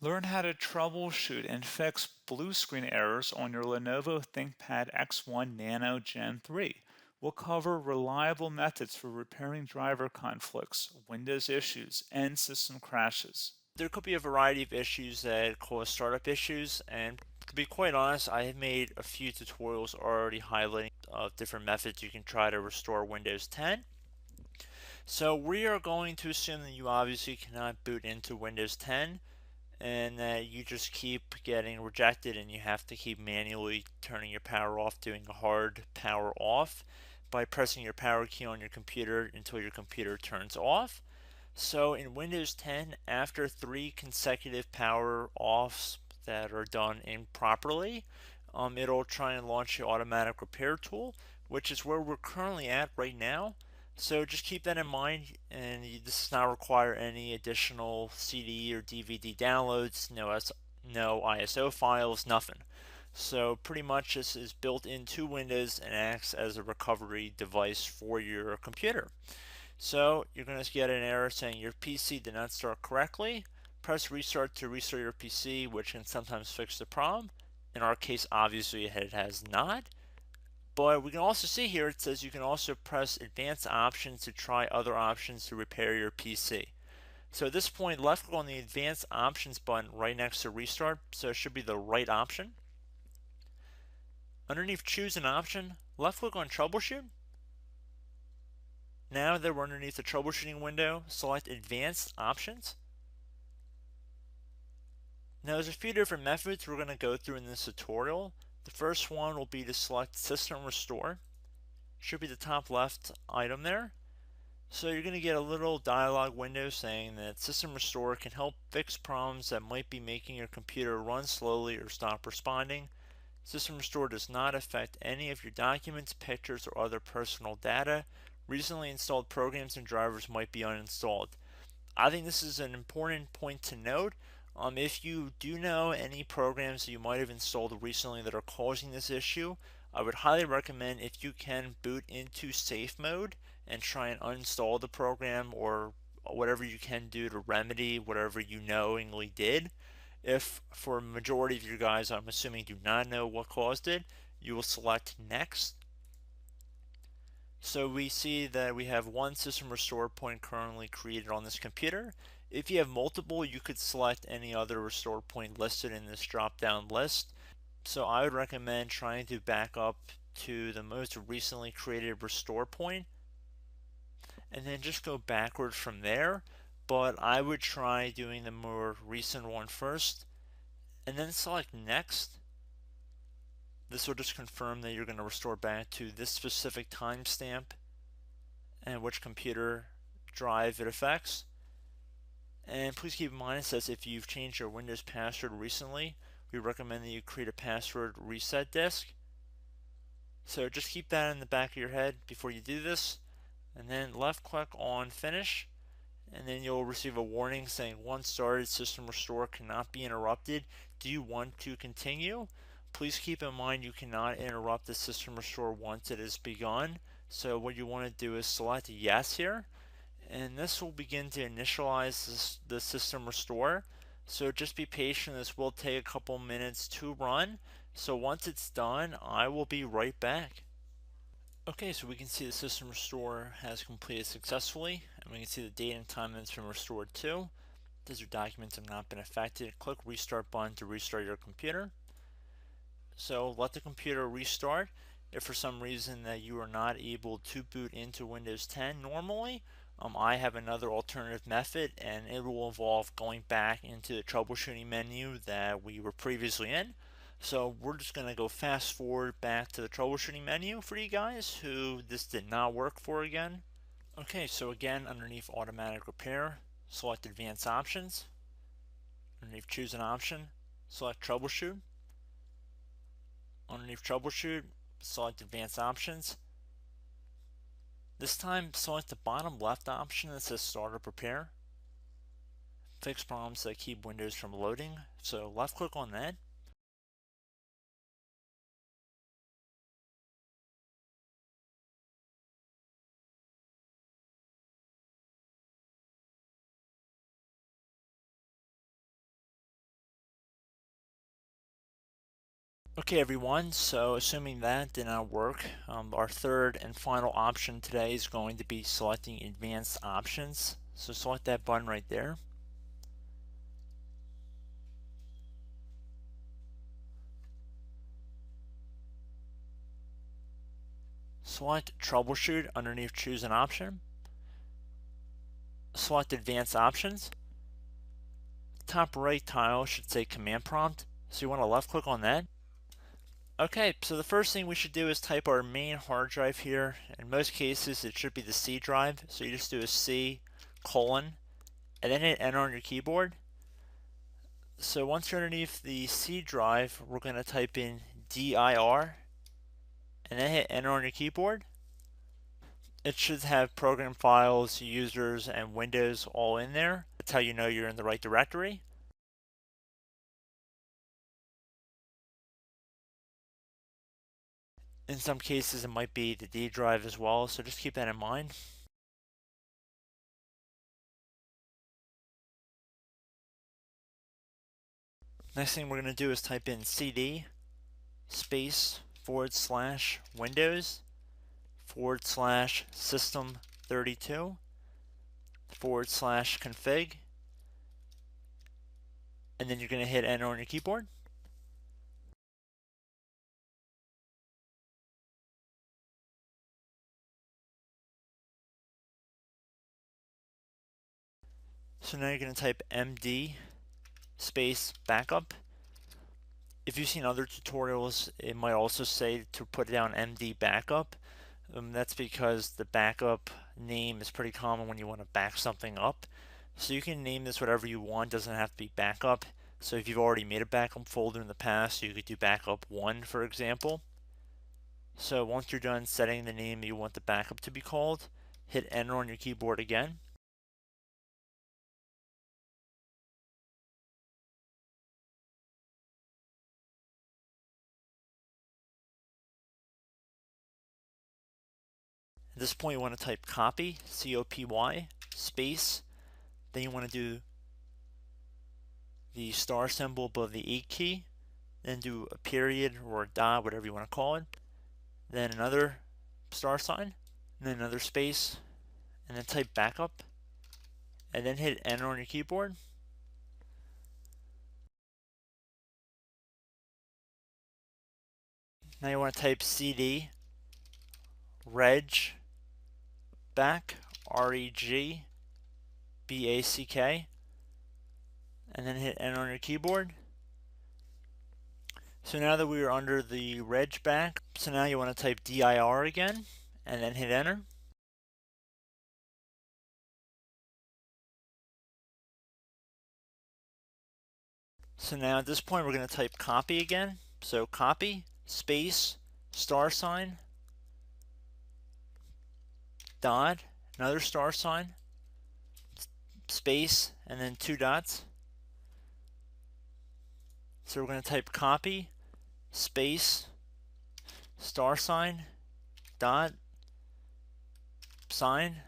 Learn how to troubleshoot and fix blue screen errors on your Lenovo ThinkPad X1 Nano Gen 3. We'll cover reliable methods for repairing driver conflicts, Windows issues, and system crashes. There could be a variety of issues that cause startup issues, and to be quite honest, I have made a few tutorials already highlighting different methods you can try to restore Windows 10. So we are going to assume that you obviously cannot boot into Windows 10 and that you just keep getting rejected and you have to keep manually turning your power off, doing a hard power off by pressing your power key on your computer until your computer turns off. So in Windows 10, after 3 consecutive power offs that are done improperly, it'll try and launch the automatic repair tool, which is where we're currently at right now. So just keep that in mind, and this does not require any additional CD or DVD downloads, no ISO files, nothing. So pretty much this is built into Windows and acts as a recovery device for your computer. So you're going to get an error saying your PC did not start correctly. Press restart to restart your PC, which can sometimes fix the problem. In our case, obviously it has not. But we can also see here it says you can also press advanced options to try other options to repair your PC. So at this point, left click on the advanced options button right next to restart, so it should be the right option. Underneath choose an option, left click on troubleshoot. Now that we're underneath the troubleshooting window, select advanced options. Now there's a few different methods we're going to go through in this tutorial. The first one will be to select System Restore. Should be the top left item there. So you're going to get a little dialog window saying that System Restore can help fix problems that might be making your computer run slowly or stop responding. System Restore does not affect any of your documents, pictures, or other personal data. Recently installed programs and drivers might be uninstalled. I think this is an important point to note. If you do know any programs that you might have installed recently that are causing this issue, I would highly recommend if you can boot into safe mode and try and uninstall the program or whatever you can do to remedy whatever you knowingly did. If for a majority of you guys, I'm assuming do not know what caused it, you will select next. So we see that we have one system restore point currently created on this computer. If you have multiple, you could select any other restore point listed in this drop down list. So I would recommend trying to back up to the most recently created restore point and then just go backwards from there. But I would try doing the more recent one first and then select next. This will just confirm that you're going to restore back to this specific timestamp and which computer drive it affects. And please keep in mind it says if you've changed your Windows password recently, we recommend that you create a password reset disk. So just keep that in the back of your head before you do this, and then left click on finish, and then you'll receive a warning saying once started, system restore cannot be interrupted. Do you want to continue? Please keep in mind you cannot interrupt the system restore once it has begun. So what you want to do is select yes here, and this will begin to initialize the system restore. So just be patient, this will take a couple minutes to run. So once it's done, I will be right back. Okay, so we can see the system restore has completed successfully, and we can see the date and time that it's been restored to. These documents have not been affected. Click restart button to restart your computer. So let the computer restart. If for some reason that you are not able to boot into Windows 10 normally, I have another alternative method, and it will involve going back into the troubleshooting menu that we were previously in. So we're just going to go fast forward back to the troubleshooting menu for you guys who this did not work for again. Okay, so again, underneath automatic repair, select advanced options. Underneath choose an option, select troubleshoot. Underneath troubleshoot, select advanced options. This time, select the bottom left option that says start or prepare. Fix problems that keep Windows from loading. So left click on that. Okay everyone, so assuming that did not work, our third and final option today is going to be selecting advanced options. So select that button right there. Select troubleshoot underneath choose an option. Select advanced options. Top right tile should say command prompt, so you want to left click on that. Okay, so the first thing we should do is type our main hard drive here. In most cases it should be the C drive, so you just do a C colon and then hit enter on your keyboard. So once you're underneath the C drive, we're going to type in dir and then hit enter on your keyboard. It should have program files, users, and Windows all in there. That's how you know you're in the right directory. In some cases, it might be the D drive as well, so just keep that in mind. Next thing we're going to do is type in cd space / Windows / system32 / config, and then you're going to hit enter on your keyboard. So now you're going to type md space backup. If you've seen other tutorials, it might also say to put down md backup. That's because the backup name is pretty common when you want to back something up. So you can name this whatever you want, doesn't have to be backup. So if you've already made a backup folder in the past, you could do backup 1 for example. So once you're done setting the name you want the backup to be called, hit enter on your keyboard again. At this point you want to type copy, C-O-P-Y, space, then you want to do the star symbol above the 8 key, then do a period or a dot, whatever you want to call it, then another star sign, and then another space, and then type backup, and then hit enter on your keyboard. Now you want to type cd reg back, REG BACK, and then hit enter on your keyboard. So now that we are under the reg back, so now you want to type dir again, and then hit enter. So now at this point we're going to type copy again. So copy, space, star sign, dot, another star sign, space, and then 2 dots. So we're going to type copy, space, star sign, dot, sign,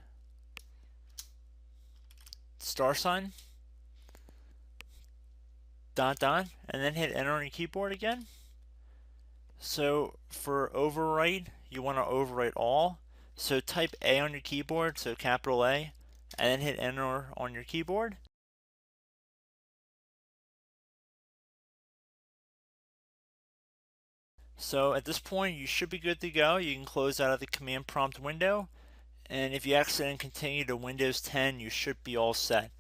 star sign, dot, dot, and then hit enter on your keyboard again. So for overwrite, you want to overwrite all. So type A on your keyboard, so capital A, and then hit enter on your keyboard. So at this point you should be good to go. You can close out of the command prompt window, and if you accidentally continue to Windows 10 you should be all set.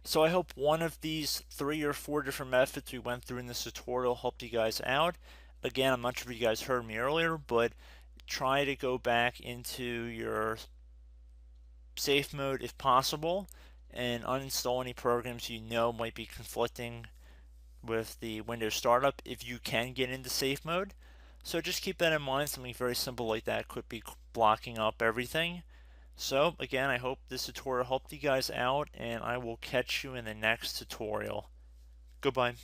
So I hope one of these 3 or 4 different methods we went through in this tutorial helped you guys out. Again, I'm not sure if you guys heard me earlier, but try to go back into your safe mode if possible and uninstall any programs you know might be conflicting with the Windows startup if you can get into safe mode. So just keep that in mind. Something very simple like that could be blocking up everything. So again, I hope this tutorial helped you guys out, and I will catch you in the next tutorial. Goodbye.